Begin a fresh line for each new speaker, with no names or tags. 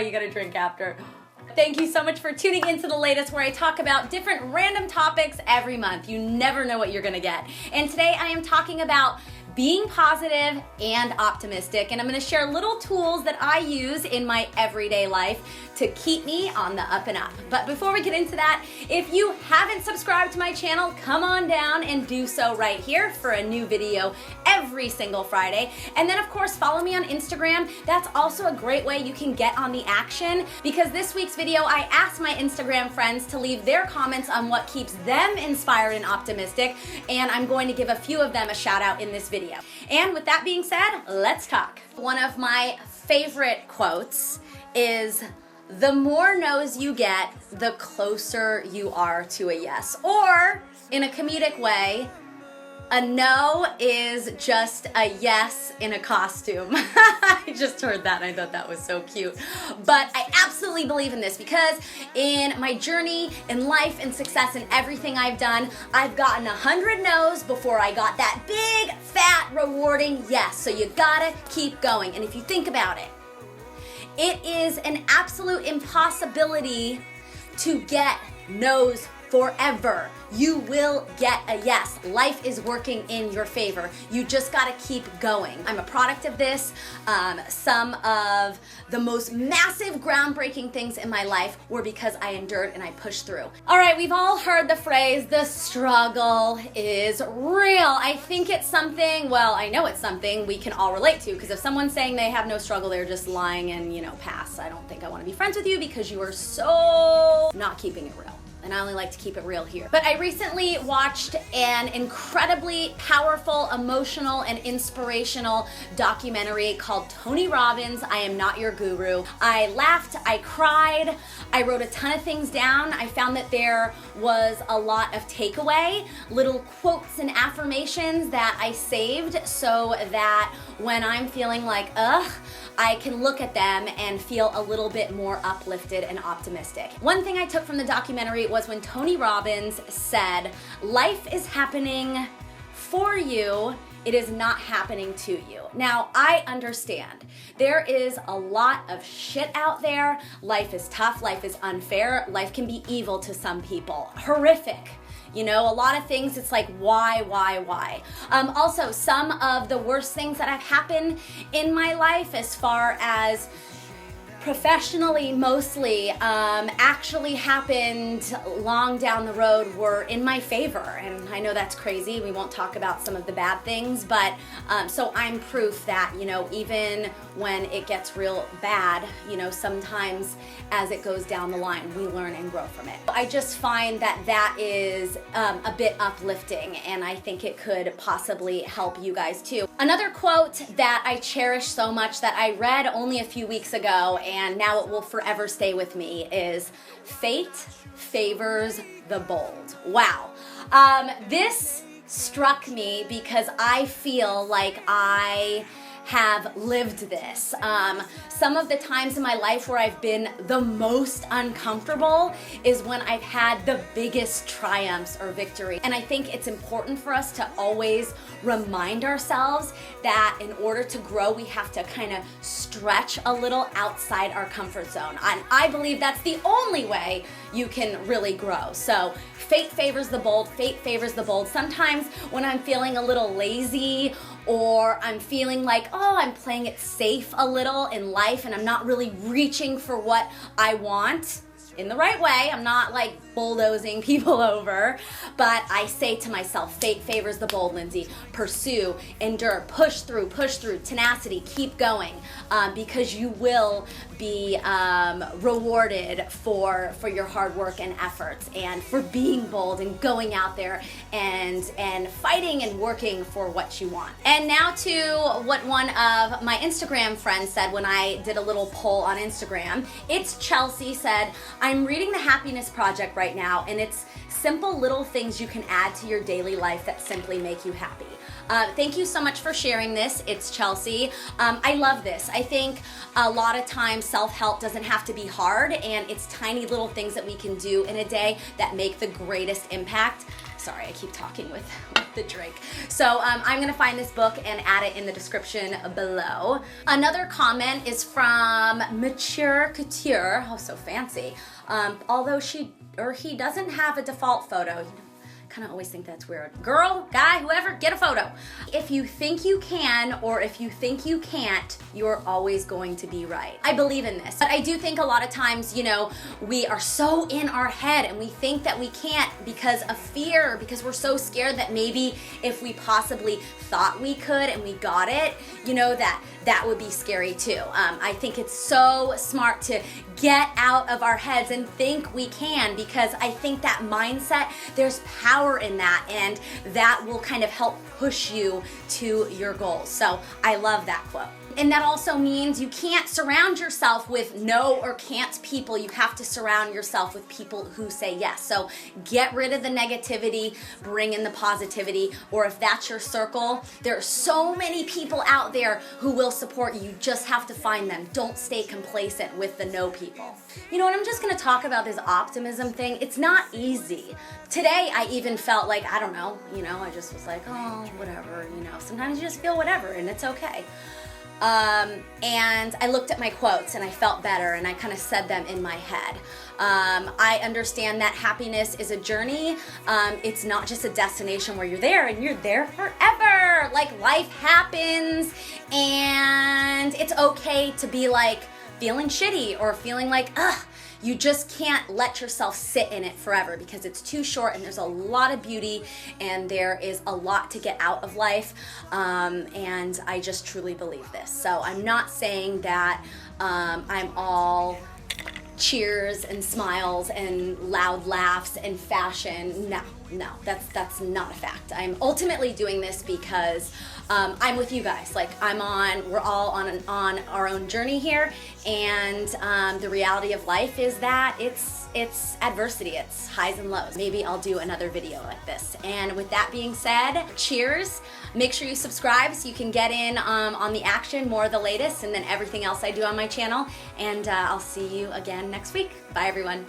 you gotta drink after. Thank you so much for tuning into the latest, where I talk about different random topics every month. You never know what you're gonna get. And today I am talking about being positive and optimistic, and I'm gonna share little tools that I use in my everyday life to keep me on the up and up. But before we get into that, if you haven't subscribed to my channel, come on down and do so right here for a new video every single Friday. And then of course, follow me on Instagram. That's also a great way you can get on the action, because this week's video, I asked my Instagram friends to leave their comments on what keeps them inspired and optimistic, and I'm going to give a few of them a shout out in this video. And with that being said, let's talk. One of my favorite quotes is, "The more no's you get, the closer you are to a yes." Or in a comedic way, a no is just a yes in a costume. I just heard that and I thought that was so cute. But I absolutely believe in this, because in my journey in life and success and everything I've done, I've gotten 100 no's before I got that big, fat, rewarding yes. So you gotta keep going. And if you think about it, it is an absolute impossibility to get no's forever. You will get a yes. Life is working in your favor. You just gotta keep going. I'm a product of this. Some of the most massive, groundbreaking things in my life were because I endured and I pushed through. All right, we've all heard the phrase, the struggle is real. I think it's something, well, I know it's something we can all relate to, because if someone's saying they have no struggle, they're just lying and, pass. I don't think I wanna be friends with you, because you are so not keeping it real. And I only like to keep it real here. But I recently watched an incredibly powerful, emotional, and inspirational documentary called Tony Robbins, I Am Not Your Guru. I laughed, I cried, I wrote a ton of things down. I found that there was a lot of takeaway, little quotes and affirmations that I saved so that when I'm feeling like, ugh, I can look at them and feel a little bit more uplifted and optimistic. One thing I took from the documentary was when Tony Robbins said, "Life is happening for you, it is not happening to you." Now, I understand. There is a lot of shit out there. Life is tough, life is unfair, life can be evil to some people, horrific. A lot of things, it's like, why? Also, some of the worst things that have happened in my life, as far as professionally mostly, actually happened long down the road, were in my favor. And I know that's crazy. We won't talk about some of the bad things, but so I'm proof that, even when it gets real bad, sometimes as it goes down the line, we learn and grow from it. I just find that that is a bit uplifting, and I think it could possibly help you guys too. Another quote that I cherish so much, that I read only a few weeks ago, and now it will forever stay with me, is "Fate favors the bold." Wow. This struck me because I feel like I have lived this. Some of the times in my life where I've been the most uncomfortable is when I've had the biggest triumphs or victory. And I think it's important for us to always remind ourselves that in order to grow, we have to kind of stretch a little outside our comfort zone. And I believe that's the only way you can really grow. So fate favors the bold, fate favors the bold. Sometimes when I'm feeling a little lazy, or I'm feeling like, oh, I'm playing it safe a little in life and I'm not really reaching for what I want in the right way. I'm not like bulldozing people over, but I say to myself, fate favors the bold, Lindsay. Pursue, endure, push through, tenacity, keep going, because you will be rewarded for your hard work and efforts, and for being bold and going out there and fighting and working for what you want. And now to what one of my Instagram friends said when I did a little poll on Instagram. It's Chelsea said, "I'm reading The Happiness Project right now, and it's simple little things you can add to your daily life that simply make you happy." Thank you so much for sharing this. It's Chelsea. I love this. I think a lot of times self-help doesn't have to be hard, and it's tiny little things that we can do in a day that make the greatest impact. Sorry, I keep talking with the drink. So I'm gonna find this book and add it in the description below. Another comment is from Mature Couture. Oh, so fancy. Although she or he doesn't have a default photo. Kind of always think that's weird. Girl, guy, whoever, get a photo. If you think you can or if you think you can't, you're always going to be right. I believe in this. But I do think a lot of times, you know, we are so in our head and we think that we can't because of fear, because we're so scared that maybe if we possibly thought we could and we got it, you know, that would be scary too. I think it's so smart to get out of our heads and think we can, because I think that mindset, there's power in that, and that will kind of help push you to your goals. So I love that quote. And that also means you can't surround yourself with no or can't people. You have to surround yourself with people who say yes. So get rid of the negativity, bring in the positivity, or if that's your circle, there are so many people out there who will support you. You just have to find them. Don't stay complacent with the no people. You know what, I'm just gonna talk about this optimism thing. It's not easy. Today, I even felt like, I don't know, you know, I just was like, oh, whatever, you know, sometimes you just feel whatever and it's okay. And I looked at my quotes and I felt better and I kind of said them in my head. I understand that happiness is a journey. It's not just a destination where you're there and you're there forever. Like, life happens and it's okay to be like feeling shitty or feeling like, ugh. You just can't let yourself sit in it forever because it's too short and there's a lot of beauty and there is a lot to get out of life. And I just truly believe this. So I'm not saying that I'm all cheers and smiles and loud laughs and fashion. No, that's not a fact. I'm ultimately doing this because I'm with you guys. Like, we're all on our own journey here, and the reality of life is that it's adversity, it's highs and lows. Maybe I'll do another video like this. And with that being said, cheers. Make sure you subscribe so you can get in on the action, more of the latest, and then everything else I do on my channel. And I'll see you again next week. Bye, everyone.